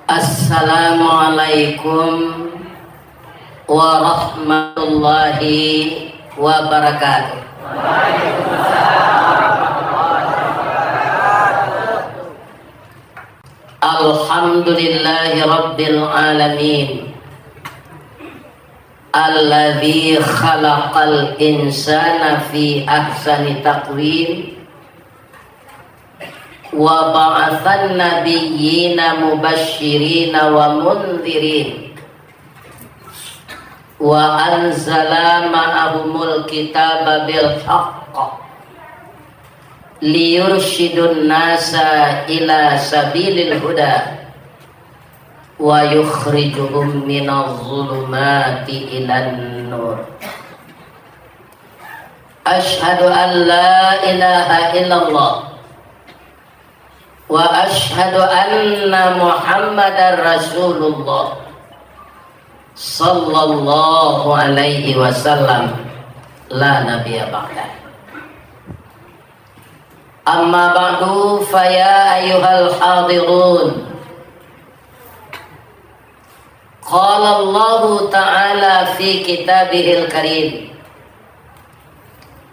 Assalamualaikum warahmatullahi wabarakatuh. Alhamdulillahi rabbil alamin, alladzi khalaqal insana fi ahsani taqwim wa ba'atsan nabiyyina mubashshirina wa mundhirin wa anzala ma'ahumul kitaba bil haqq liyurshidun nasa ila sabilil huda wa yukhrijuhum minadh dhulumati ilan nur. Asyhadu an la ilaha illallah wa asyhadu anna Muhammadar Rasulullah sallallahu alaihi wasallam la nabiyya ba'da. Amma ba'du fa ya ayyuhal hadirun, qala Allah ta'ala fi kitabihil karim,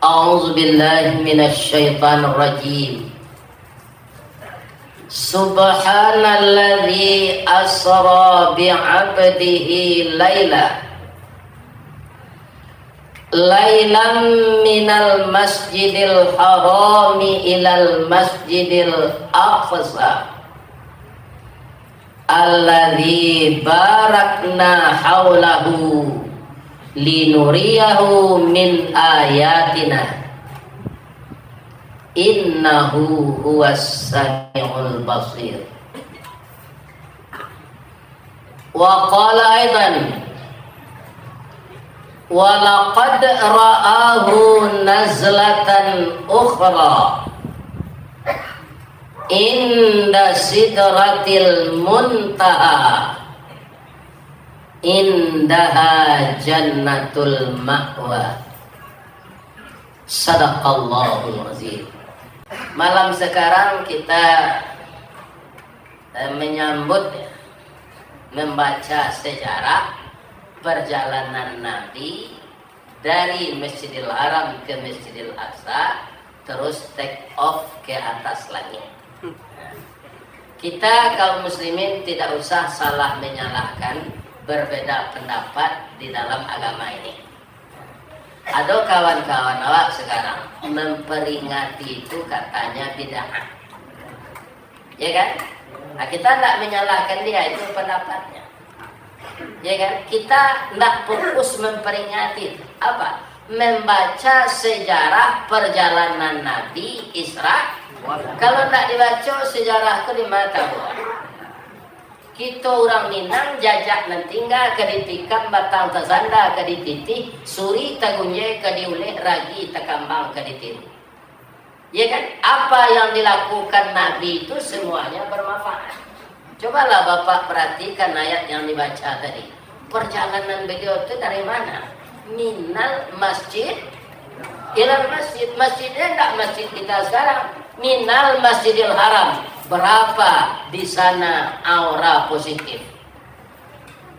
a'udzu billahi minasy syaithanir rajim. Subhanalladzi asra bi'abdihi laylan minal masjidil harami ilal masjidil aqsa alladzi barakna haulahu linuriyahu min ayatina innahu huwas samiul basir. Wa qala aidan wa laqad ra'ahu nazlatan ukhra inda sidratil muntaha indaha jannatul ma'wa. Sadaqallahul azim. Malam sekarang kita menyambut, membaca sejarah perjalanan Nabi dari Masjidil Haram ke Masjidil Aqsa, terus take off ke atas langit. Kita kaum muslimin tidak usah salah menyalahkan berbeda pendapat di dalam agama ini. Ada kawan-kawan awak sekarang memperingati itu katanya bid'ah, ya kan? Nah, kita tidak menyalahkan dia, itu pendapatnya, ya kan? Kita tidak fokus memperingati apa? Membaca sejarah perjalanan Nabi Isra. Kalau tidak dibaca sejarah itu di mata kita orang Minang jajak nantingga keditikam batang tazanda kedititi suri tagunye kediuleh ragi takambang keditiru, ya kan? Apa yang dilakukan Nabi itu semuanya bermanfaat. Cobalah Bapak perhatikan ayat yang dibaca tadi. Perjalanan beliau itu dari mana? Minal masjid ilal masjid. Masjidnya tidak masjid kita sekarang, minal masjidil haram. Berapa di sana aura positif.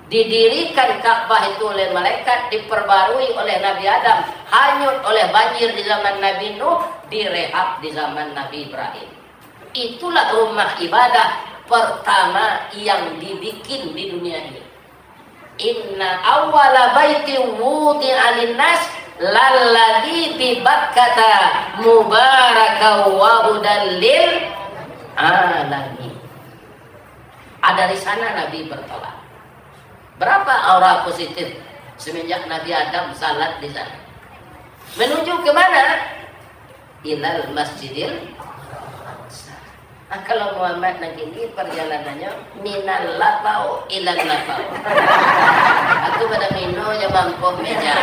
Didirikan Ka'bah itu oleh malaikat, diperbarui oleh Nabi Adam, hanyut oleh banjir di zaman Nabi Nuh, direhab di zaman Nabi Ibrahim. Itulah rumah ibadah pertama yang dibikin di dunia ini. Inna awwala baiti wudi'a linnas lalladzi bi Bakkata mubaraka wa hudan lil alamin. Dari sana Nabi bertolak. Berapa aura positif semenjak Nabi Adam salat di sana? Menuju ke mana? Ilal Masjidil Aqsa. Nah, kalau Muhammad nanti ini perjalanannya minal lapau ilal lapau. Aku pada mino yang mampu meja.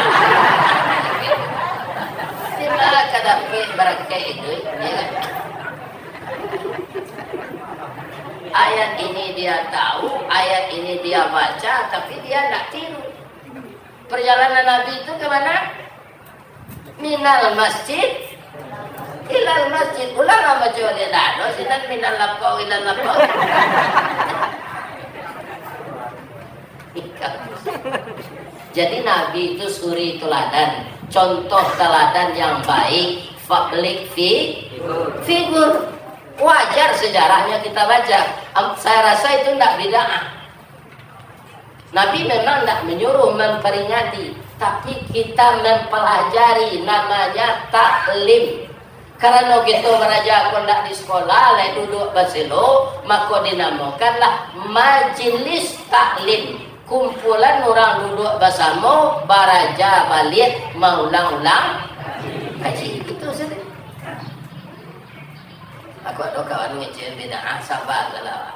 Tidak kadapi barakai itu, ya kan? Ayat ini dia tahu, ayat ini dia baca, tapi dia tidak tiru. Perjalanan Nabi itu kemana? Minal masjid ilal masjid. Ulang apa coba dia dah? Sinan minal lapau ilal lapau. Jadi Nabi itu suri teladan, contoh teladan yang baik, public figur. Wajar sejarahnya kita baca. Saya rasa itu tidak bid'ah. Nabi memang tidak menyuruh memperingati, tapi kita mempelajari, namanya taklim. Karena kita belajar kondak di sekolah, lain duduk baselo, maka dinamakanlah majelis taklim. Kumpulan orang duduk bersama, baraja balik, maulang-ulang haji. Itu saja. Aku ada kawan ngecil bid'ah, sabar lah.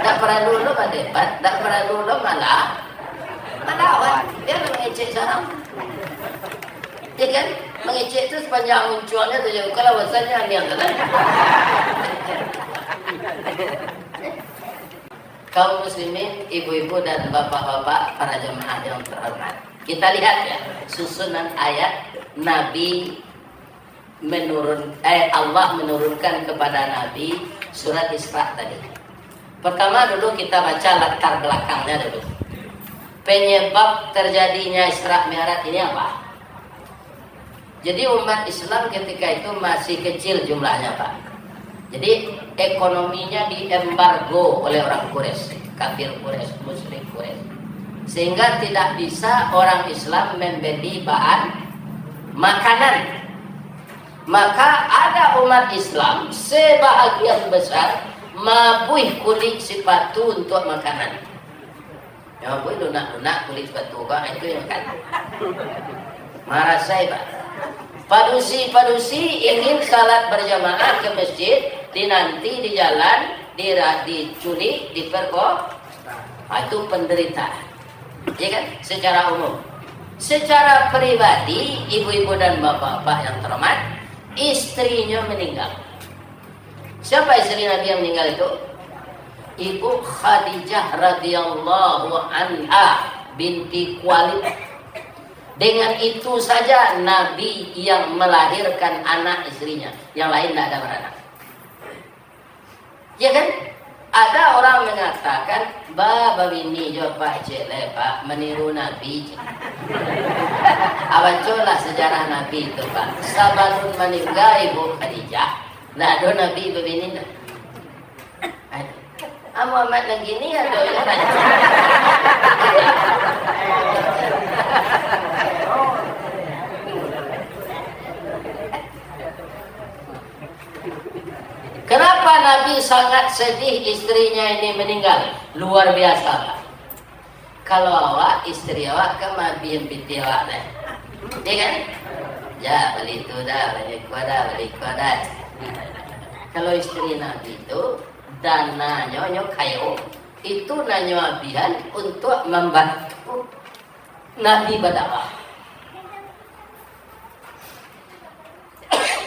Tak pernah dulu berdebat, tak pernah dulu malah melawan. Dia mengecek sarang. Ya kan? Mengecek itu sepanjang munculnya saja. Kalau bahasanya yang lain. Kaum muslimin, ibu-ibu dan bapak-bapak, para jemaah yang terhormat. Kita lihat ya, susunan ayat Nabi Allah menurunkan kepada Nabi surat Isra tadi. Pertama dulu kita baca latar belakangnya dulu. Penyebab terjadinya Isra Mi'raj ini apa? Jadi umat Islam ketika itu masih kecil jumlahnya, Pak. Jadi ekonominya diembargo oleh orang Quraisy, kafir Quraisy, musyrik Quraisy. Sehingga tidak bisa orang Islam membeli bahan makanan. Maka ada umat Islam sebahagian besar mabuih kulit sepatu untuk makanan. Yang mabuih lunak-lunak kulit sepatu, Pak, itu yang makan. Marah saya, Pak. Padusi ingin salat berjamaah ke masjid, dinanti di jalan, diculik, diperkosa. Itu penderitaan. Ya kan? Secara umum. Secara pribadi, ibu-ibu dan bapak-bapak yang terhormat, istrinya meninggal. Siapa istri Nabi yang meninggal itu? Ibu Khadijah radhiyallahu anha binti Khuwailid. Dengan itu saja Nabi yang melahirkan anak istrinya, yang lain tidak ada beranak. Ya kan? Ada orang mengatakan, Baba ini jawab Pak Cele, Pak, meniru Nabi. Abacolah sejarah Nabi itu, Pak. Sabanun meninggal Ibu Khadijah. Nah, ada Nabi begini. Muhammad yang gini ada yang lain. Kenapa Nabi sangat sedih istrinya ini meninggal? Luar biasa. Kalau awak, istri awak kan Nabi yang piti awak dah. Ya kan? Ya, beli itu dah, beli kuada. Kalau istri Nabi itu dananya kayu, itu nanya abihan untuk membantu Nabi berdakwah.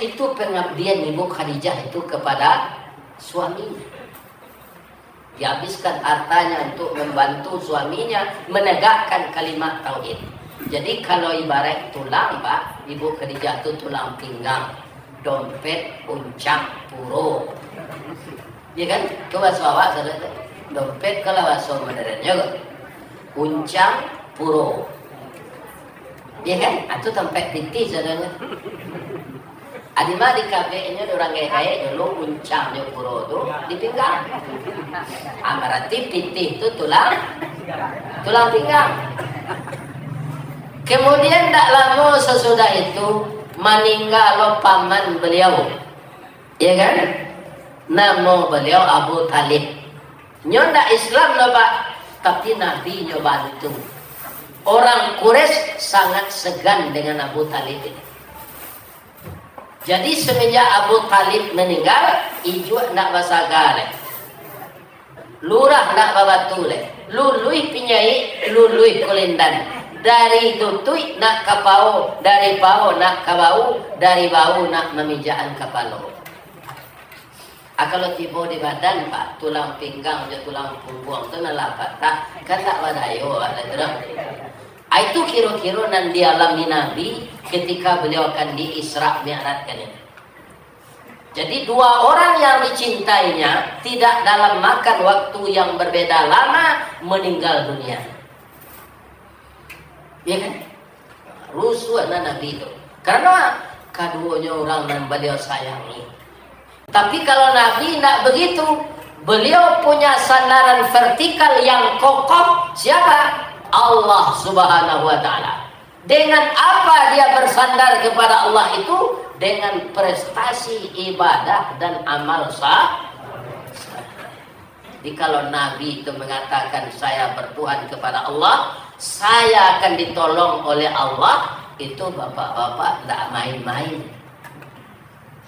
Itu pengabdian Ibu Khadijah itu kepada suaminya. Dihabiskan hartanya untuk membantu suaminya menegakkan kalimat tauhid. Jadi kalau ibarat tulang, Pak, Ibu Khadijah itu tulang pinggang, dompet, uncang, puro. Ya kan? Coba suawak saudara. Dompet kalau bahasa modern juga. Uncang, puro. Ya kan? Itu tempat piti saudara. Adima di kafe-nya orang kaya dulu uncang yang puro itu di pinggang. Berarti piti itu tulang pinggang. Kemudian tak lama sesudah itu meninggal paman beliau, ya kan? Nama beliau Abu Talib. Nyonya Islam loh, Pak, tapi Nabi bantu. Orang Quraisy sangat segan dengan Abu Talib ini. Jadi semenjak Abu Talib meninggal, ijo nak basagale. Lurah nak babatule. Lului pinyai, lului kolendan. Dari tutui nak kapau, dari pau nak kabau, dari bau nak memijaan kapalo. Kalau tiba di badan, Pak, tulang pinggang je tulang punggung tu nak patah, kan tak badayo ada terang. Itu kira-kira nanti dialami Nabi ketika beliau akan di Isra Mi'raj kan ini. Jadi dua orang yang dicintainya tidak dalam makan waktu yang berbeda lama meninggal dunia. Ya kan? Rusuh Nabi itu. Karena keduanya orang yang beliau sayangi. Tapi kalau Nabi tidak begitu, beliau punya sandaran vertikal yang kokoh. Siapa? Allah Subhanahu wa Ta'ala. Dengan apa dia bersandar kepada Allah itu? Dengan prestasi ibadah dan amal sah. Jadi kalau Nabi itu mengatakan saya bertuhan kepada Allah, saya akan ditolong oleh Allah, itu bapak-bapak tidak main-main.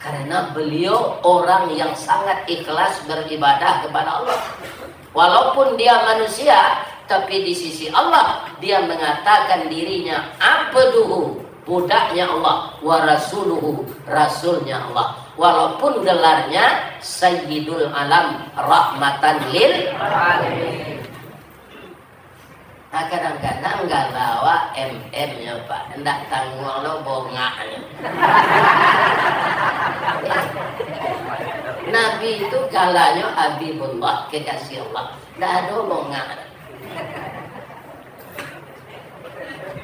Karena beliau orang yang sangat ikhlas beribadah kepada Allah. Walaupun dia manusia, tapi di sisi Allah dia mengatakan dirinya abduhu, budaknya Allah, wa rasuluhu, rasulnya Allah. Walaupun gelarnya Sayyidul Alam, rahmatan lil alamin. Nah, kadang-kadang galawa MM-nya Pak, hendak tanggung lo bongaknya. Nabi itu galanya Habibullah, kekasih Allah, tidak ada bongak.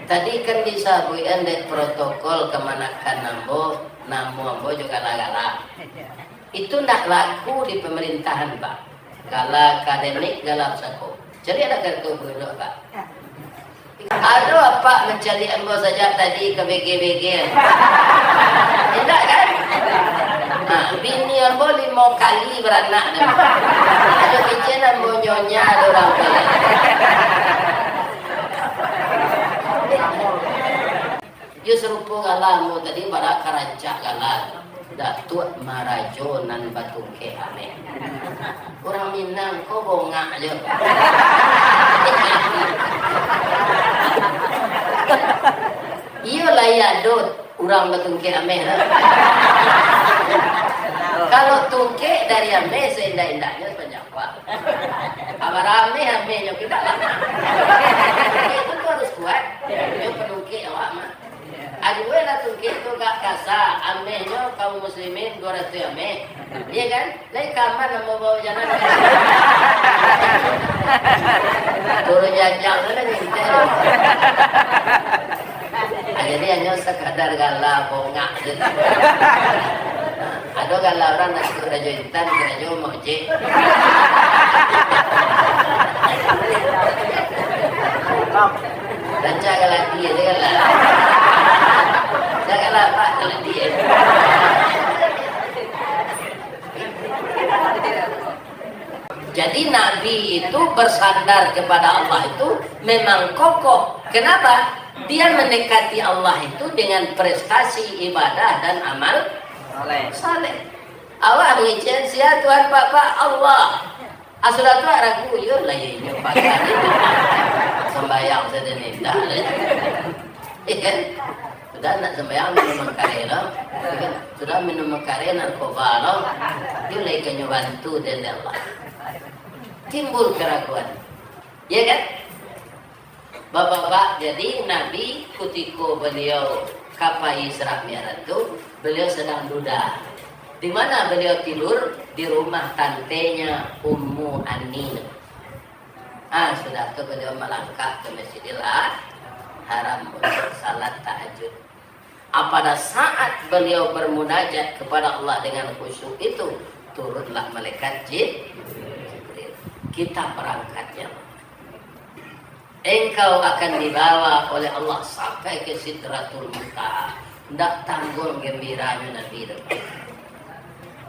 Tadi kan disabuin di protokol kemanakan nambo juga gala. Itu tidak laku di pemerintahan Pak. Gala akademik, gala psako. Jadi ada kartu bodoh Pak. Ada apa mencari ambo saja tadi ke BG-BG. Tidak kan? Nah, bini ambo 5 kali beranak. Ada kecil ambo nyonya ada orang kali. Justru galamu tadi pada karancak galan. Datuk Marajonan Batu Ke Ame. Orang Minang kok bongak aja. Iya lah ya dot orang Batu Ke Ame. Kalau tungke dari Ame seindah-indahnya penjawab. Apa rame Ame-nya kita lama. Itu tuh harus kuat. Itu penungke awak mah. Aduh lah tuh gitu gak kasar, amehnya kaum muslimin gua ratu ameh, iya kan? Lain kamar nama bawa jalan, turun jajang tu lah gitu. Jadi hanya sekadar galau bongak gitu. Ada galau orang nak kerja intan, kerja mojek. Dan jaga lagi ya kan? Janganlah Pak kalau dia. Jadi Nabi itu bersandar kepada Allah itu memang kokoh. Kenapa? Dia mendekati Allah itu dengan prestasi ibadah dan amal saleh. Awak mengizinkan sia Tuhan Bapak Allah. Asulah tu ragu yo lah ini pakai sembahyang sedenita. Ikan sudah nak sembahyang minum makarena, sudah minum makarena narkoba lo, dia lagi kena bantu dan Allah. Timbul keraguan, ya kan? Bapak-bapak, jadi Nabi ketika beliau kapai Isra Mi'raj itu, beliau sedang duda. Di mana beliau tidur? Di rumah tantenya Ummu Anin. Sudah itu beliau melangkah ke Masjidil Haram untuk salat tahajud. Pada saat beliau bermunajat kepada Allah dengan khusyuk itu, turunlah malaikat Jibril. Kita berangkatnya. Engkau akan dibawa oleh Allah sampai ke Sidratul Muntaha. Tidak tanggung gembiranya Nabi itu.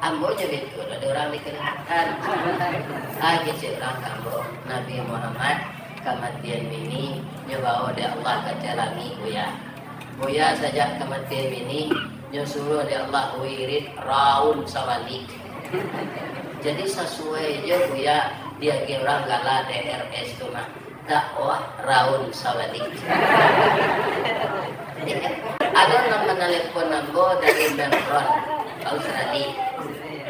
Ambonya betul, ada orang dikenalkan. Kecil orang ambo Nabi Muhammad kematian ini nyebawa oleh Allah ke jalangi Buya saja kematian ini nyusuruh oleh Allah wirid raun sawali. Jadi sesuai aja Buya dia orang gala DRS tu mah dakwah raun sawali. Ada nama telepon ambo dari Melbourne Australia.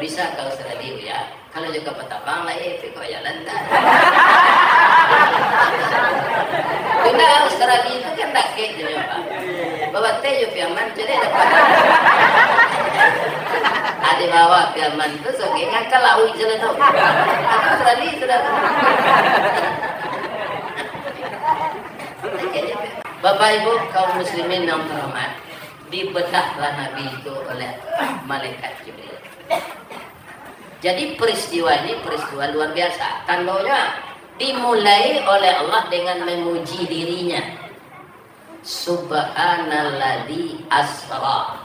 Bisa ke Australia ya. Kalau juga petabang lah kok jalan tak. Kita Australia itu kan tak kek je Pak. Bawa teh yo piaman jadi dapat. Ada bawa firman itu sebagai ngakal lah uji itu. Sudah. Bapak Ibu kaum muslimin yang terhormat, dibedahlah Nabi itu oleh malaikat Jibril. Jadi peristiwa ini peristiwa luar biasa. Tandanya dimulai oleh Allah dengan memuji dirinya. Subhanalladzi asra.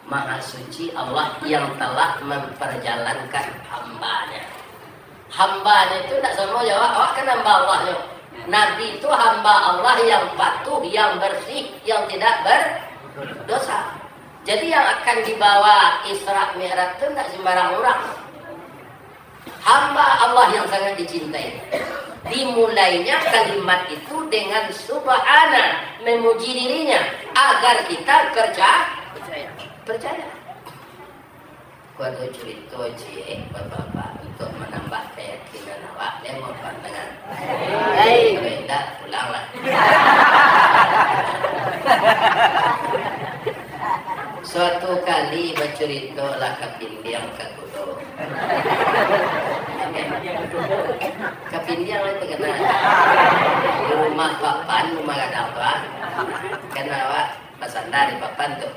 Maha suci Allah yang telah memperjalankan hambanya. Hambanya itu tidak semua jawab, awak kan hamba Allah. Nabi itu hamba Allah yang patuh, yang bersih, yang tidak berdosa. Jadi yang akan dibawa Isra Mi'raj itu tidak sembarang orang. Hamba Allah yang sangat dicintai. Dimulainya kalimat itu dengan subhana, memuji dirinya agar kita percaya. Kuadu cerita bapak-bapak untuk menambah keyakinan awak dan memperdengar. Tidak pulanglah. Suatu kali bercerita lah Kapindiang ke Kudo. Kapindiang itu kena di rumah papan, rumah kadang tua. Kenapa? Pasanda di papan tu.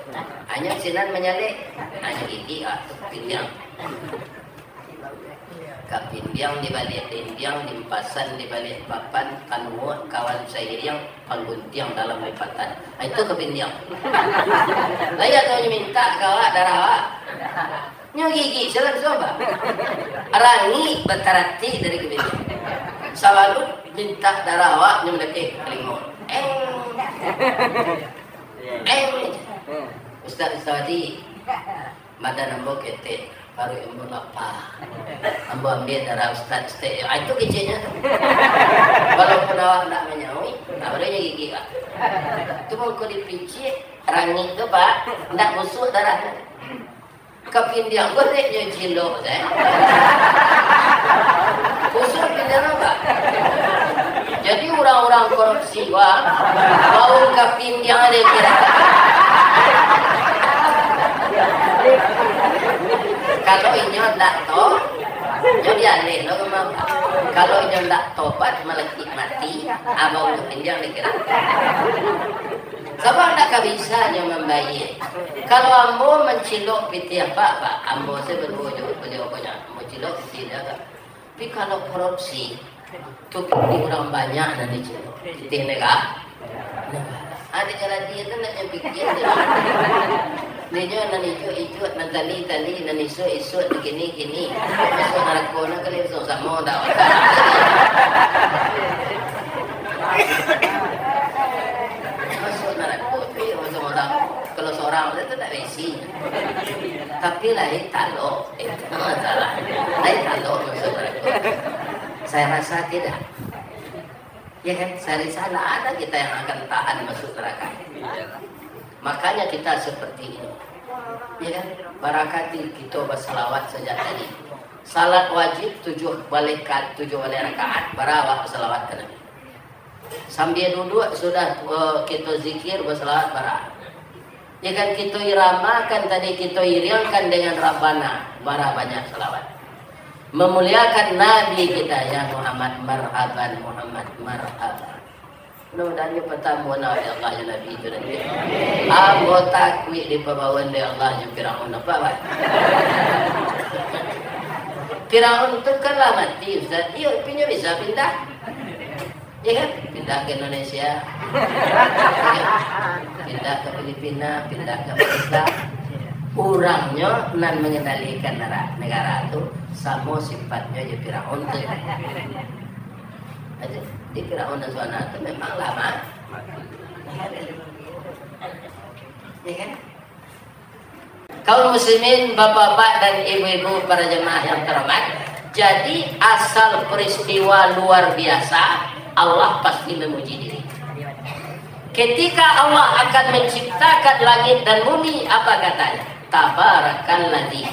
Hanya sinan menyalik, hanya gigi tu Kapindiang. Kapindiang di balik tindiang, dimpasan di balik papan, kanwut kawan seiring, pangguntiang dalam lipatan. Itu Kapindiang. Layak tu minta kawak darah awak. Nyo gigi jalan coba. Rangi bertarati dari Kapindiang. Selalu minta darah awak nyo mendekik kelingon. Ustaz tadi madan ambo kete baru ambo apa ambo ambil darah Ustaz itu kecilnya walaupun awak tak menyawi awalnya gigi kak itu mau kau dipicit rangi ke pak tak busuk darahnya Kapindiang goreknya cilok busuk pindah apa jadi orang-orang korupsi wah bau Kapindiang ada kira. Kalau inyo tak to, inyo dialih lo kemana? Kalau inyo tak tobat melekit mati, abang Kapindiang dikira. Sebab tak bisa inyo membayar. Kalau ambo mencilok piti apa, ambo saya berbujuk beliau punya, ambo cilok piti dia. Tapi kalau korupsi, tu orang banyak dan dicilok. Piti negara. Ada jalan dia tu nak pikir. Dia nak ijo nak tali nak isu begini. Masuk narako nak kali sama dah. Masuk narako tu sama dah. Kalau seorang itu tak besi. Tapi lain talok, itu masalah. Lain talok masuk narako. Saya rasa tidak. Ya kan, saya salah ada kita yang akan tahan masuk neraka. Makanya kita seperti ini. Ya kan, barakati kita bersalawat sejak tadi. Salat wajib 7 balik rakaat, barawak bersalawat ke Nabi. Sambil duduk sudah kita zikir bersalawat bara. Ya kan, kita iramakan tadi, kita iringkan dengan Rabbana, bara banyak salawat. Memuliakan Nabi kita ya Muhammad marhaban Muhammad marhaban. Mudah-mudahan pertama oleh Allah ya Nabi itu nanti. Anggota kuih di pembawaan dari Allah yang Firaun apa pak? Firaun itu kan lah mati Ustaz. Dia punya bisa pindah. Ya kan? Pindah ke Indonesia. Pindah ke Filipina, pindah ke Malaysia. Orangnya nan mengendalikan negara itu sama sifatnya je Firaun tu. Di Firaun dan Suana itu memang lama. Ya kan? Kaum muslimin, bapak-bapak dan ibu-ibu para jemaah yang terhormat, jadi asal peristiwa luar biasa Allah pasti memuji diri. Ketika Allah akan menciptakan langit dan bumi, apa katanya? Tabarakalladzi.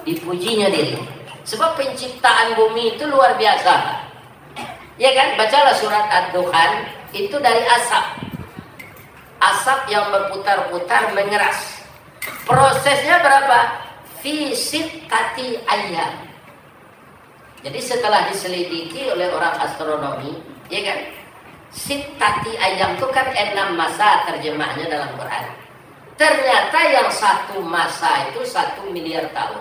Dipujinya diri. Sebab penciptaan bumi itu luar biasa. Ya kan? Bacalah surat Ad-Dukhan, itu dari asap. Asap yang berputar-putar mengeras. Prosesnya berapa? fi sittati ayyam. Jadi setelah diselidiki oleh orang astronomi, ya kan? Sittati ayyam itu kan 6 masa terjemahnya dalam Quran. Ternyata yang satu masa itu 1 miliar tahun.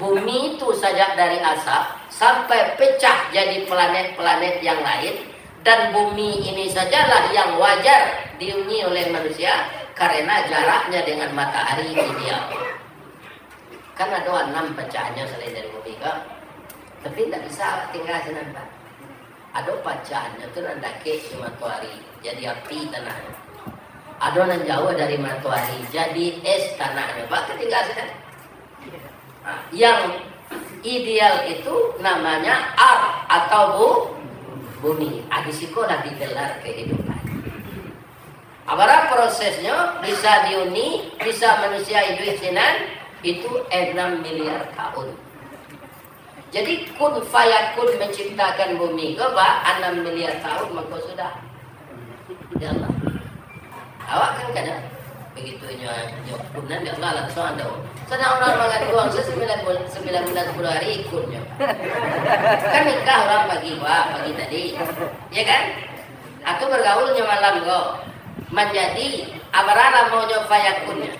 Bumi itu saja dari asap sampai pecah jadi planet-planet yang lain, dan bumi ini sajalah yang wajar dihuni oleh manusia karena jaraknya dengan matahari ideal. Kan ada 6 pecahannya selain dari bumi kan? Tapi tidak bisa tinggal di sana. Ada pecahannya itu nandake di matahari jadi api tanahnya. Ada yang jauh dari matahari jadi es tanahnya. Bahkan tinggal di sana. Nah, yang ideal itu namanya ar atau bumi. Adisiko lagi gelar kehidupan. Apabila prosesnya bisa diuni, bisa manusia hidup sinan itu 6 miliar tahun. Jadi kun fayakun menciptakan bumi ke 6 miliar tahun maka sudah. Ya Allah. Awak kan kadang begitunya kunan ya Allah langsung ada. Sedang orang makan uang 9 bulan 10 hari ikutnya. Kan nikah orang pagi tadi, ya kan? Atau bergaulnya malam kok. Menjadi abarana maunya fayakunnya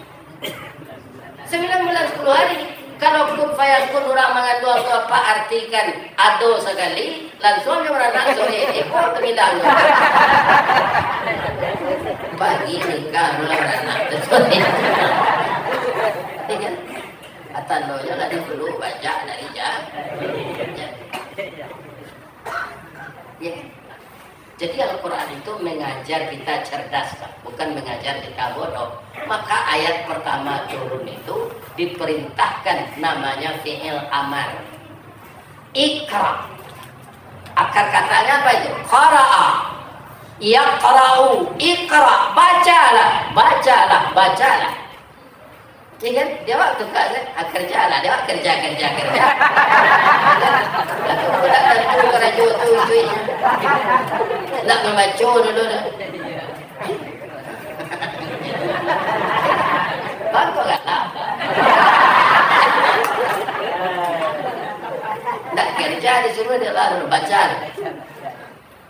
9 bulan 10 hari. Kalau kun fayakun orang makan dua apa artikan ado sekali langsung dia beranak sore ikut terbilang. Bagi nikah beranak sore. Atanonya lah dulu baca dari jam. Ya. Jadi Al-Quran itu mengajar kita cerdas, bukan mengajar kita bodoh. Maka ayat pertama turun itu diperintahkan namanya fi'il amar. Ikra. Akar katanya apa itu? Qara'a. Yaqra'u. Ikra. Bacalah. Ya kan? Dia waktu kan kerjalah, dia kerja. Lalu nak tentu kerja tu. Nak membaca dulu dah. Bangko kan? Nak kerja disuruh dia lalu baca.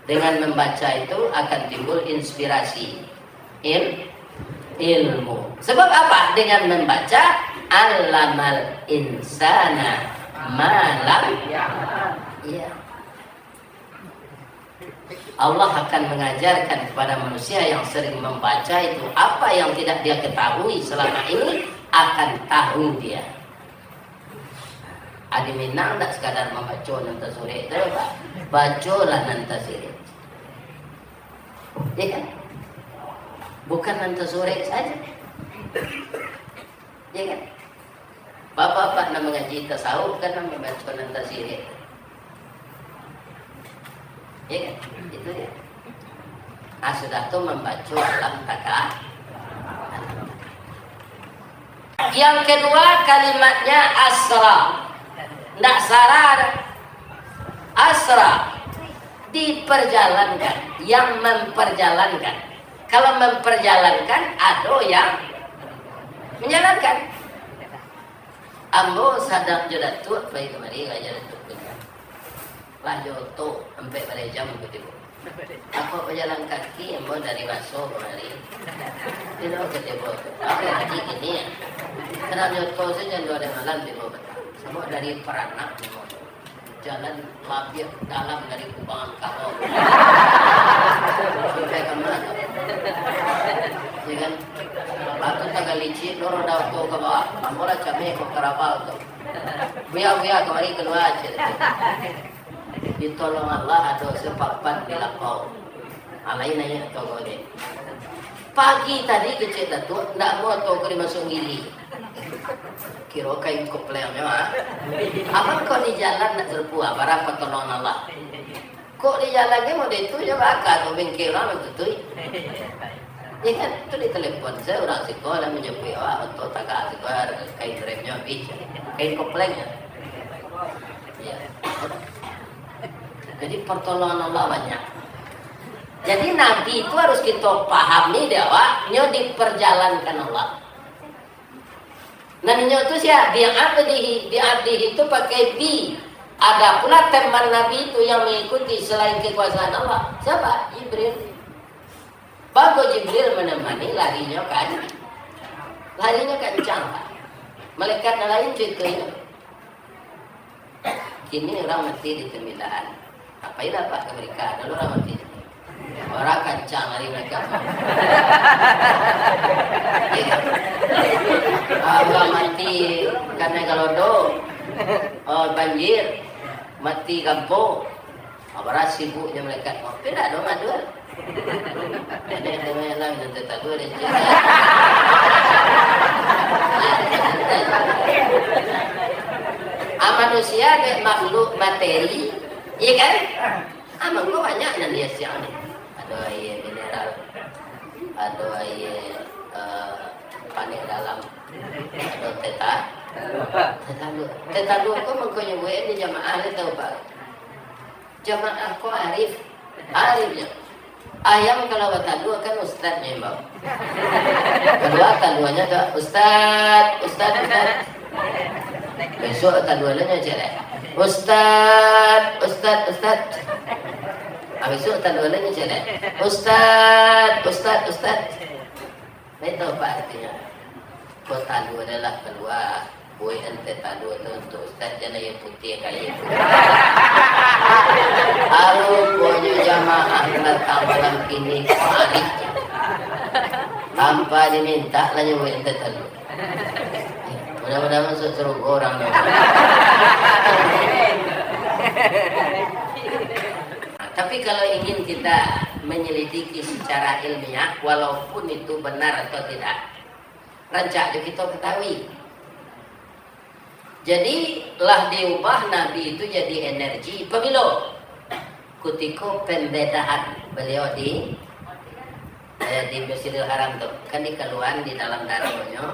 Dengan membaca itu akan timbul inspirasi. Ilmu. Sebab apa? Dengan membaca allamal insana malam. Ya. Allah akan mengajarkan kepada manusia yang sering membaca itu apa yang tidak dia ketahui selama ini akan tahu dia. Adi Minang tak sekadar membaca nanti sore itu Pak. Bacalah nanti sore. Ya kan? Bukan nanti sore saja. Ya kan? Bapak-bapak nak mengaji tasawuf kan membaca nanti sore. Ya kan? Itu dia. Sudah tuh membaca alam taka. Yang kedua kalimatnya asra. Ndak sarar. Asra. Diperjalankan. Yang memperjalankan. Kalau memperjalankan, ada yang menjalankan. Ambo sadap jodat tu, baik kemari ngajar tu. Lah joto sampai pada jam begitu. Aku berjalan kaki, ambo dari masuk kemari. Tidak ketemu. Aku lagi ini ya. Karena joto saja dua malam di bawah. Semua dari peranak. Jalan lapir dalam dari kubangan kabau. Sampai ke mana? Ya kan? Batu tanggal licin, lorong dah ke bawah. Ambola cabai ke karapal tu. Biar kemari keluar aja. Ditolong Allah ada sepapan di lapau. Alain aja toko dia. Pagi tadi kecil datuk, nak mau toko di masuk gili. Kira kain koplengnya mah. Apa kau di jalan nak terpuas? Barang pertolongan Allah. Kok di jalan ke mau itu je bakal tu bengkel orang itu. Ya kan, tu di telefon saya orang sekolah menjemput atau tagak sekolah kain remnya habis, kain koplengnya. Ya. Jadi pertolongan Allah banyak. Jadi Nabi itu harus kita pahami bahwa diperjalankan Allah. Naninya itu siapa? Bi'abdihi itu pakai bi. Ada pula teman Nabi itu yang mengikuti selain kekuasaan Allah. Siapa? Jibril. Bagus Jibril menemani, larinya kencang. Malaikat lain ceritanya. Kini orang mati di tembilaan. Apa itu Pak ke mereka? Lalu orang mati. Orang kencang lari mereka. Orang mati karena galodo, banjir, mati kampung. Orang sibuknya mereka. Tidak dong ada. Nenek lah nanti tak boleh. Manusia ada makhluk materi, iya kan? Amang gua banyak yang dia siang nih. Ada air mineral, ada air panik dalam, ada teta dua kau mengkonya gue ini jamaah ni tahu pak? Jamaah kau arifnya. Ayam kalau tadu kan ustadznya yang bawa. Kedua taduannya tuh ustad. Besok taduannya cewek. Ustad. Besok taduannya cewek. Ustad. Nah itu apa artinya? Kau tadu adalah keluar. Kue ente tadu itu untuk ustad jangan yang putih kali itu. Punya jamaah datang malam ini adiknya tanpa diminta lah nyoba ente tadu. Mudah-mudahan masuk seru orang. Tapi kalau ingin kita menyelidiki secara ilmiah, walaupun itu benar atau tidak, rancak kita ketahui. Jadi lah diubah Nabi itu jadi energi pemilu. Kutiko pembedaan beliau di Masjidil Haram tuh kan dikeluhan di dalam darahnya.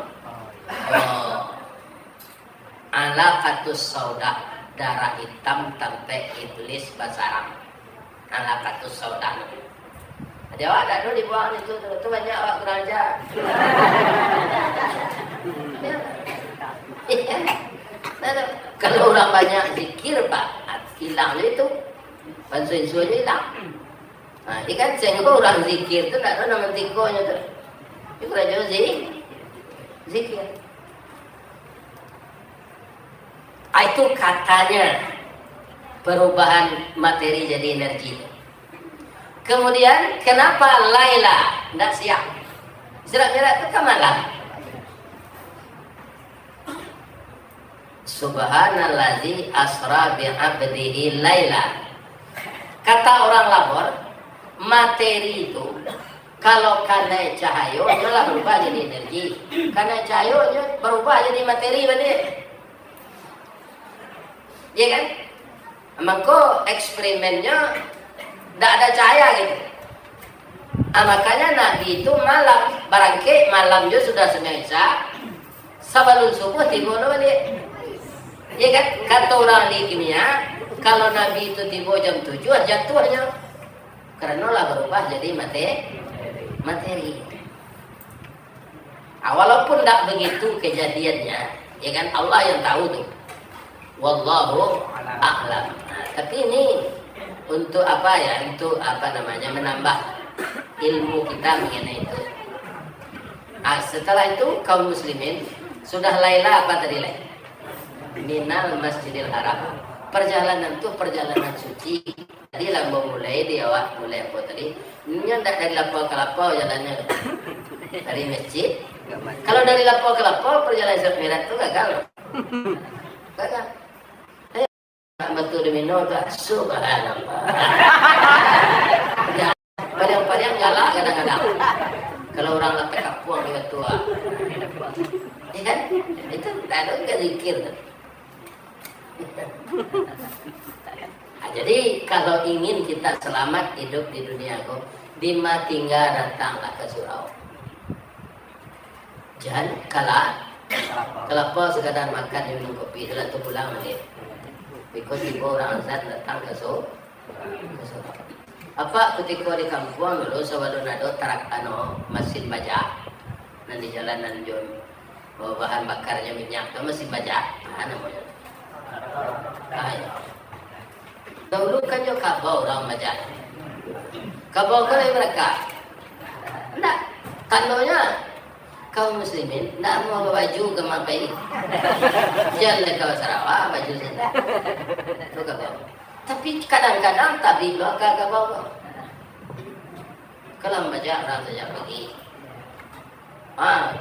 Alaqatus sauda, darah hitam sampai iblis basarang. Alaqatus sauda. Ada ada dulu dibuang itu banyak awak kerja. Kalau orang banyak zikir Pak, hilang itu. Pansuin-suinnya hilang. Nah, ikan sehingga orang zikir itu tak tahu nama tikonya tu. Itu raja zikir. Itu katanya perubahan materi jadi energi. Kemudian kenapa Laila tidak siang? Istirahat itu ke malam. Subhanallazi asra bi'abdihi Laila. Kata orang lapor, materi itu kalau karena cahayanya lah berubah jadi energi. Karena cahayanya berubah jadi materi benar. Ya kan? Maka eksperimennya tidak ada cahaya gitu. Makanya Nabi itu malam, barangke malam dia sudah semesa, sebelum subuh tiba dia. Ya kan? Kata orang di kimia, kalau Nabi itu tiba jam 7 jatuhnya karena lah berubah jadi materi. Walaupun tidak begitu kejadiannya, ya kan Allah yang tahu tuh. Wallahu a'lam. Tapi ini untuk apa ya? Untuk apa namanya? Menambah ilmu kita mengenai itu. Setelah itu kaum muslimin sudah Laila apa tadi Laila? Minal Masjidil Haram. Perjalanan itu perjalanan suci. Tadi lambung mulai apa tadi? Ini tidak dari lapau ke lapau jalannya dari masjid. Kalau dari lapau ke lapau perjalanan Sirat Mi'raj itu gagal. Betul dimino tak subhanallah. Padang galak kadang-kadang. Kalau orang lapek kapuang dia tua. Ya kan? Itu tak ada zikir. Jadi kalau ingin kita selamat hidup di dunia kok, Bima tinggal datanglah ke surau. Jangan kelapa sekadar makan minum kopi setelah itu pulang dia. Because tiba orang Azad datang ke surau. Apa ketika di kampung dulu sebelum ada tarak masjid baca dan di jalanan John. bahwa bahan bakarnya minyak itu masih banyak. Namanya. Dahulu kan yo kabau orang majak. Kabau kan mereka. Enggak, tandanya kaum muslimin enggak mau baju ke makai. Jangan ke Sarawak baju saja. Itu kabau. Tapi kadang-kadang tabi lo kagak bawa. Kalau baca orang saja pergi.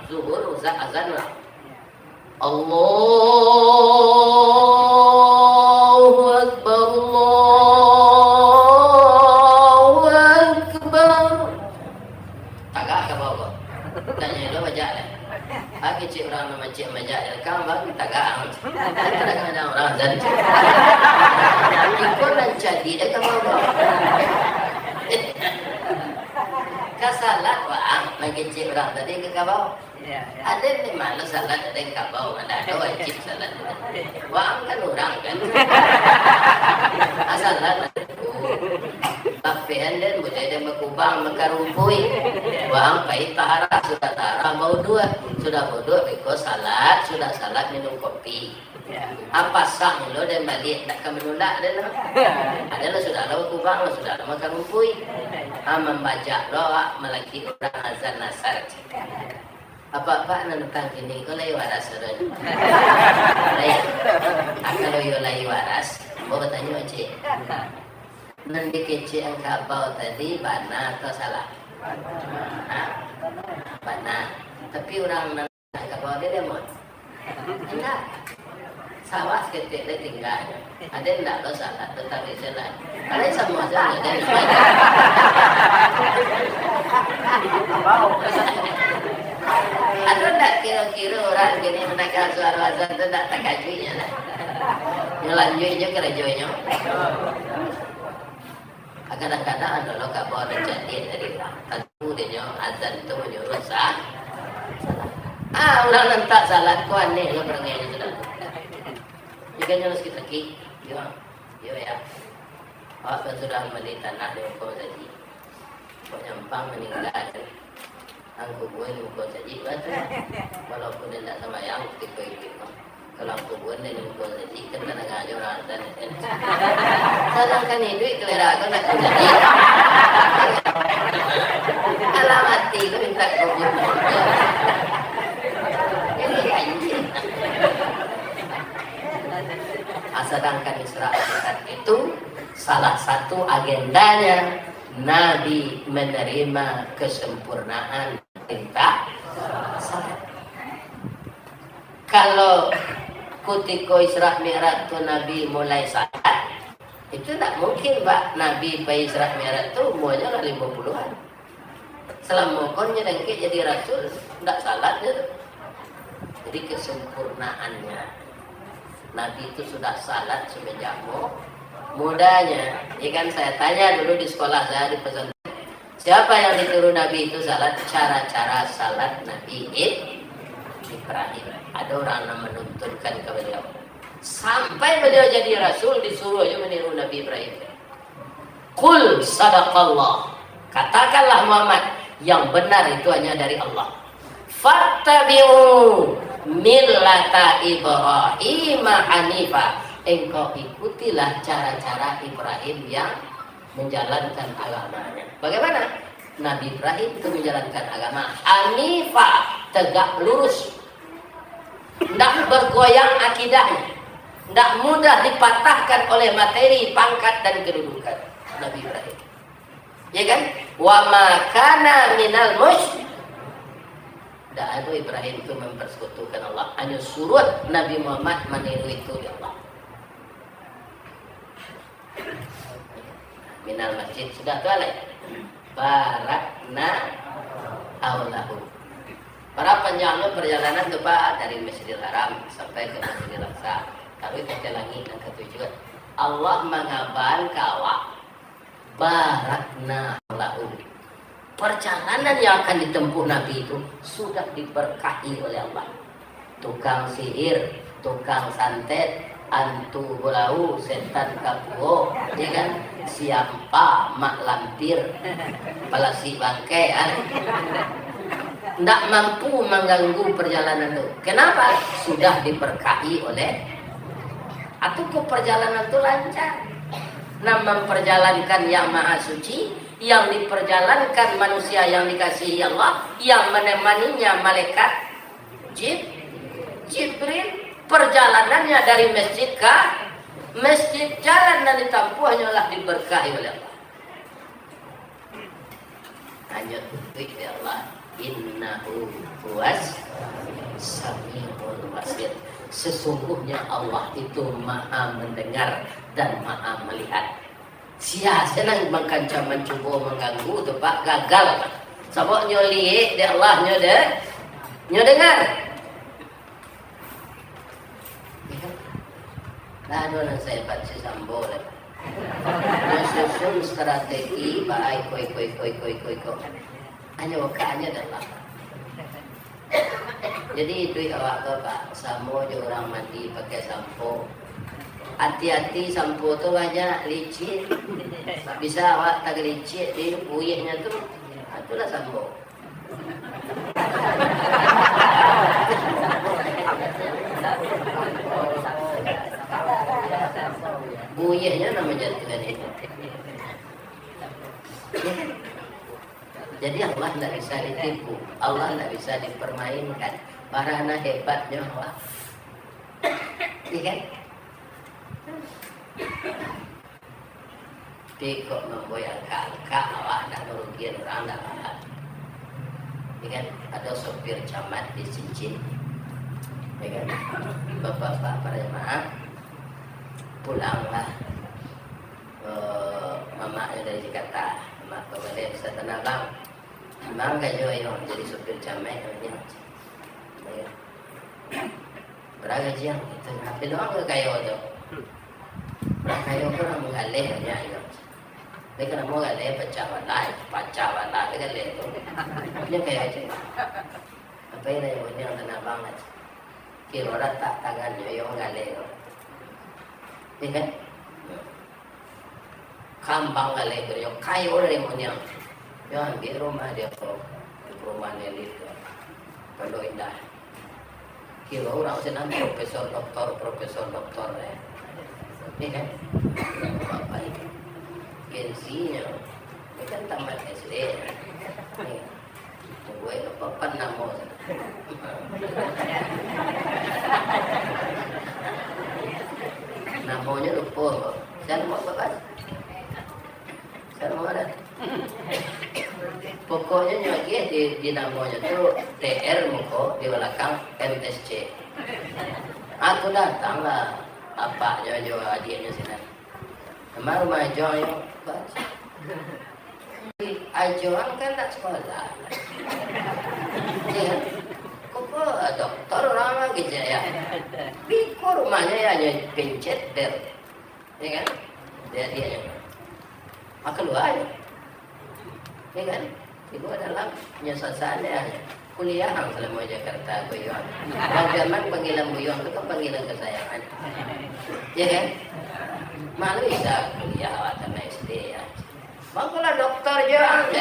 Zuhur usah azan lah. Allahu Akbar, Allahu Akbar. Tagak ke bawah. Tanya lo baca lah. Kecil orang macam baca rekam bagi tagak. Kadang-kadang ada orang azan. Ikut dan jadi dia ke bawah. Kasalat bang, mengecik orang tadi ke kabau. Ada ni malas salat ada yang kabau, ada wajib salat. Bang kan orang kan. Asalat. Tapi anda boleh dia berkubang mengkarumpui. Bang pahit tahara sudah tahara mau dua, sudah mau dua because salat sudah salat minum kopi. Apa sah lo dan balik tak akan menolak adalah adalah sudah lo kubang sudah lo makan rumpui membaca doa melaki orang azan nasar apa nantang ini kau lagi waras sudah kalau yo lagi waras mau bertanya cik nanti kecil yang kabau tadi bana atau salah bana tapi orang nantang kabau dia mau enggak sawah ketik dia tinggal ada enggak lo salah tetapi salah kalau semua salah dan ada enggak kira-kira orang gini mendengar suara azan itu enggak takajuinya lah ngelanjuinya kerajuinya kadang-kadang ada lo gak bawa jadi dari tentu dia azan itu menyuruh sah orang nentak salat kau aneh lo berangnya sudah jika harus kita ki, yo ya. Apa sudah beli tanah di hukum tadi, kau nyampang meninggal, angku buat hukum tadi, walaupun dia tidak sama yang tipe itu, kalau angku buat dia hukum tadi, kan kadang aja orang dan sedangkan hidup kelera aku nak jadi, alamat itu minta kubur, ini anjing. Sedangkan Isra Mi'raj itu salah satu agendanya Nabi menerima kesempurnaan perintah salat. Kalau ketika Isra Mi'raj itu Nabi mulai salat, itu tak mungkin Pak Nabi pada Isra Mi'raj itu umurnya 50-an. Selama konnya dengki jadi rasul, tidak salat itu. Jadi kesempurnaannya Nabi itu sudah salat semenjak mudanya. Ya kan saya tanya dulu di sekolah saya di pesantren, siapa yang disuruh Nabi itu salat? Cara-cara salat Nabi Ibrahim. Ada orang yang menuntunkan ke beliau. Sampai beliau jadi rasul disuruh aja meniru Nabi Ibrahim. Qul sadaqallah. Katakanlah Muhammad, yang benar itu hanya dari Allah. Fattabi'u millata Ibrahim hanifa. Engkau ikutilah cara-cara Ibrahim yang menjalankan agamanya. Bagaimana? Nabi Ibrahim itu menjalankan agama hanifa, tegak lurus, tidak bergoyang akidahnya, tidak mudah dipatahkan oleh materi, pangkat dan kedudukan. Nabi Ibrahim, ya kan? Wa ma kana minal musyrikin. Tidak ada Ibrahim itu mempersekutukan Allah. Hanya surut Nabi Muhammad meniru itu ya Allah. Minal masjid sudah tualai. Barakna aulahu. Para penjalur perjalanan ke Pak dari Masjidil Haram sampai ke Masjidil Aqsa. Tapi kita lagi yang ketujuh. Allah mengabarkan kawak. Barakna aulahu. Perjalanan yang akan ditempuh Nabi itu sudah diberkahi oleh Allah. Tukang sihir, tukang santet, antu bulau, setan kapuo, ya kan? Siapa mak lampir, palasi bangkai, tidak mampu mengganggu perjalanan itu. Kenapa? Sudah diberkahi oleh atau ke perjalanan itu lancar. Nah, memperjalankan yang maha suci, yang diperjalankan manusia yang dikasihi Allah, yang menemaninya malaikat Jibril. Perjalanannya dari masjid ke masjid, jalan dan ditempuh hanyalah diberkahi oleh Allah. Hanya ya Allah, innahu huwas samiul basir. Sesungguhnya Allah itu maha mendengar dan maha melihat. Sia senang mengkanca mencoba mengganggu tu pak gagal. Sabok nyoli de Allah nyo dengar. Lalu nang saya baca sambol. Susun strategi baik koi. Hanya wakanya adalah. Jadi itu awak Pak, samo je orang mandi pakai sampo. Hati-hati sampo tu banyak licin. Bisa awak tak licin di buyihnya tu, itulah sampo. Buyihnya namanya jatuh itu. Jadi Allah tidak bisa ditipu, Allah tidak bisa dipermainkan. Parahna hebatnya Allah. Iya kan? Tapi kok memboyangkan Allah tidak merugikan orang tidak apa. Iya kan? Ada sopir camat di Cincin. Iya kan? Bapak-bapak para jemaah pulanglah. Mamanya dari Jakarta, mak kembali bisa tenang bang. Bang gak jauh yang jadi supir camat namanya. Berapa jam itu? Tapi doang ke kayu tu. Kayu tu orang mengalih hanya itu. Mereka nak mengalih pecah walai, mereka leh tu. Ini kayu aja. Apa ini yang tenang banget. Kira orang tak tangannya yang mengalih. Ini kan? Kambang galai kerja, kayu orang yang punya. Jangan di rumah dia kok, di rumahnya itu, kalau indah. Kira orang senang profesor doktor, ini kan, apa itu? Gensinya, ini kan tamat SD. Ini, gue lupa pernah mau. Namanya lupa, saya mau apa? Ada. Pokoknya lagi di namanya tu TR muko di belakang MSC. Aku datanglah apa jauh adiknya sini. Kemarin rumah jauh baca. Ajuan kan tak sekolah. Ya, kok dokter orang lagi ya. Biko rumahnya ya hanya pencet bel, ya kan? Dia. Maka luar, ya kan? Ibu adalah penyesasannya kuliah selama Jakarta Buyuan. Bang Firman panggilan Buyuan itu kan panggilan kesayangan, ya kan? Malu bisa kuliah awatan SD ya. Bang kalau dokter jangan,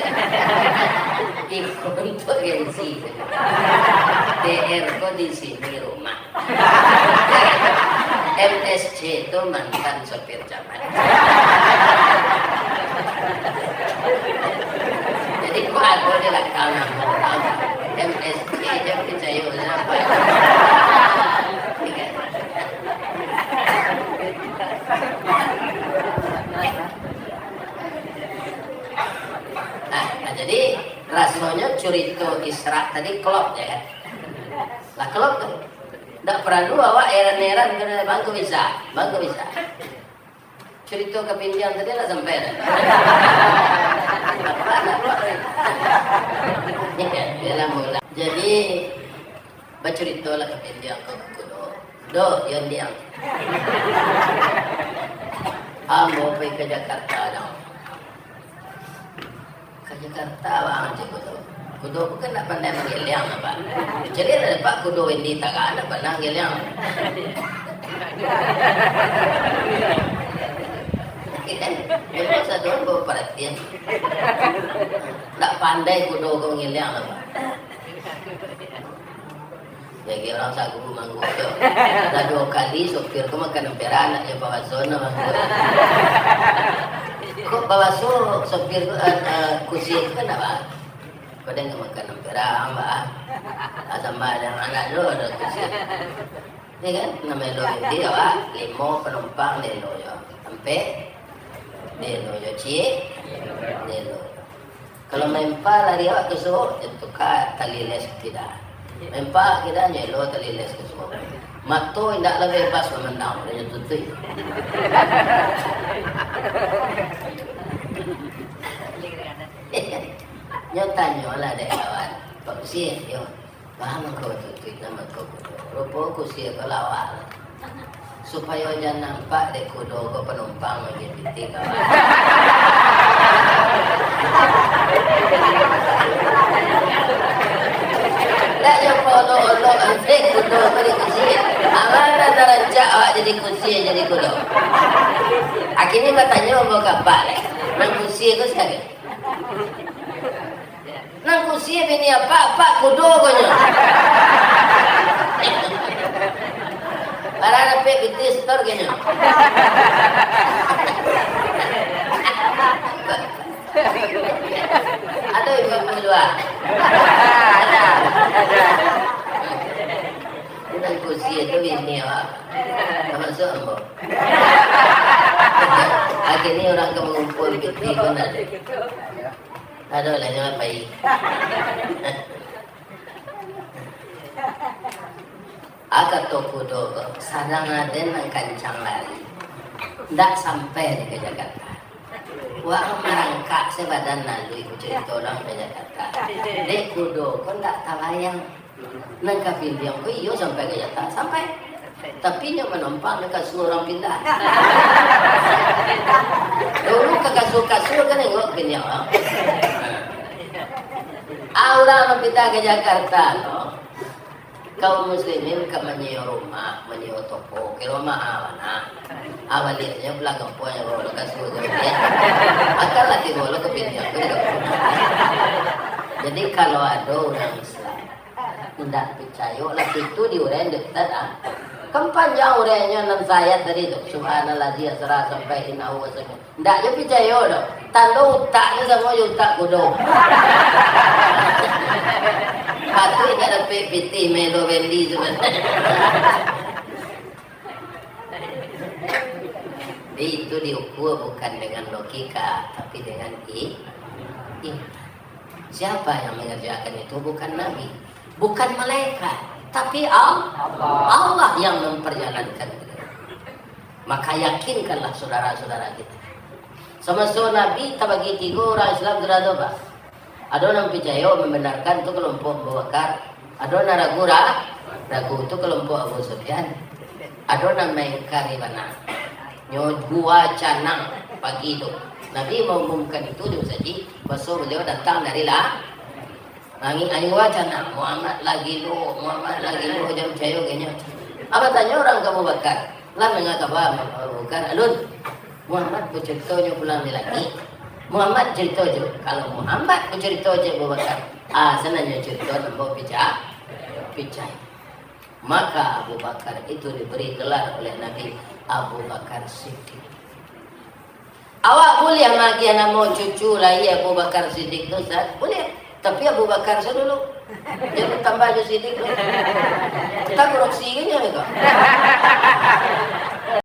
ikut untuk gengsi. DR kok di sini rumah. MSC itu mantan sopir camat. Jadi kok aku dia lah kalah MSC aja percaya apa? Nah, jadi rasanya curito Isra tadi klop ya kan? Lah klop tuh. Tak perlu awak eran-eran kena bangku bisa. Cerita kepindian tadi lah sampai dah. Apa nak keluar? Ya, mula. Jadi bercerita lah kepindian kudo. Do yang dia. Amo pergi ke Jakarta dah. Ke Jakarta bang cik kudo. Kudo bukan nak pandai manggil yang apa. Jadi ada pak kudo ini tak ada pandai manggil yang. Kan, itu satu bawa perhatian. Tak pandai kudo kau manggil yang apa. Jadi orang sagu manggojo. Dah 2 kali sopir ko makan pera anaknya bawa zona manggojo. Kok bawa sopir ko kursi itu kan apa? Kau dengar makan pera mbak. Sama dengan anak lo ada kursi. Ini kan namanya lo ini apa? 5 penumpang lelo yo. Sampai lelo yo cie. Lelo. Kalau mempa lari awak ke so itu ka tali les tidak. Mempa kita nyelo tali les ke so. Mato indak lebih bebas memandang dia tutup. Nyotanya lah dek kawan. Pak Kusi yo. Paham kau tutup nama kau. Rupa Kusi kau lawal. Supaya jangan nampak dek kudo kau penumpang lagi piti kawan. Tak jumpa olok-olok dek kudo kau di Kusi. Amanah terancak awak jadi Kusi jadi kudo. Akhirnya katanya mau kapal. Nang Kusi kau sekali. Nang Kusi bini apa kudo kau nya. Para nape biti store kenya. Ada ibu dua. Ada. Nang Kusi itu bini apa? Masuk ambo. Akhirnya orang mengumpul biti pun ada. Ada lainnya baik. Agak toko dogo, sadang ada nang kancang lari, ndak sampai di Jakarta. Wah merangkak sebadan lalu ikut cerita orang ke Jakarta. Dek kudo, kau ndak talayang nang kapil yang kau iyo sampai ke Jakarta sampai. Tapi yang menumpang dekat suruh orang pindah. Dulu ke kasur-kasur kan nengok pindah orang. Orang pindah ke Jakarta, no. Kaum muslimin ke menyewa rumah, menyewa toko, ke rumah mana? Awalnya belakang punya bola kasur dia. Akal lagi bola ke pinjam. Jadi kalau ada orang Islam tidak percaya, lah itu diurai dekat ah. Panjang urainya nan saya tadi tu subhanallah dia serah sampai inau wasallam. Ndak je percaya dah. Tanda utaknya sama utak kudo. Patu ingat ada PPT Melo Wendy sebenarnya. Itu diukur bukan dengan logika tapi dengan iman. Siapa yang mengerjakan itu bukan Nabi, bukan malaikat, tapi Allah yang memperjalankan itu. Maka yakinkanlah saudara-saudara kita. Sama-sama Nabi tak bagi 3 orang Islam berada apa? Ada orang percaya membenarkan itu kelompok Abu Bakar. Ada orang ragu itu kelompok Abu Sufyan. Ada orang mengingkari mana? Nyodua canang pagi itu. Nabi mengumumkan itu di Usaji. Pasal beliau datang dari langit ayuwa canang. Muhammad lagi lu jam percaya kayaknya. Apa tanya orang ke Abu Bakar? Lah mengatakan Abu Bakar, alun Muhammad berceritanya pulang lagi. Muhammad cerita je. Kalau Muhammad bercerita je Abu Bakar. Senanya cerita nombor percaya. Maka Abu Bakar itu diberi gelar oleh Nabi Abu Bakar Siddiq. Awak boleh maki anak mau cucu lagi Abu Bakar Siddiq tu Ustaz? Boleh. Tapi Abu Bakar saya dulu. Jangan tambah je Siddiq tu. Kita korupsi kan ya mereka.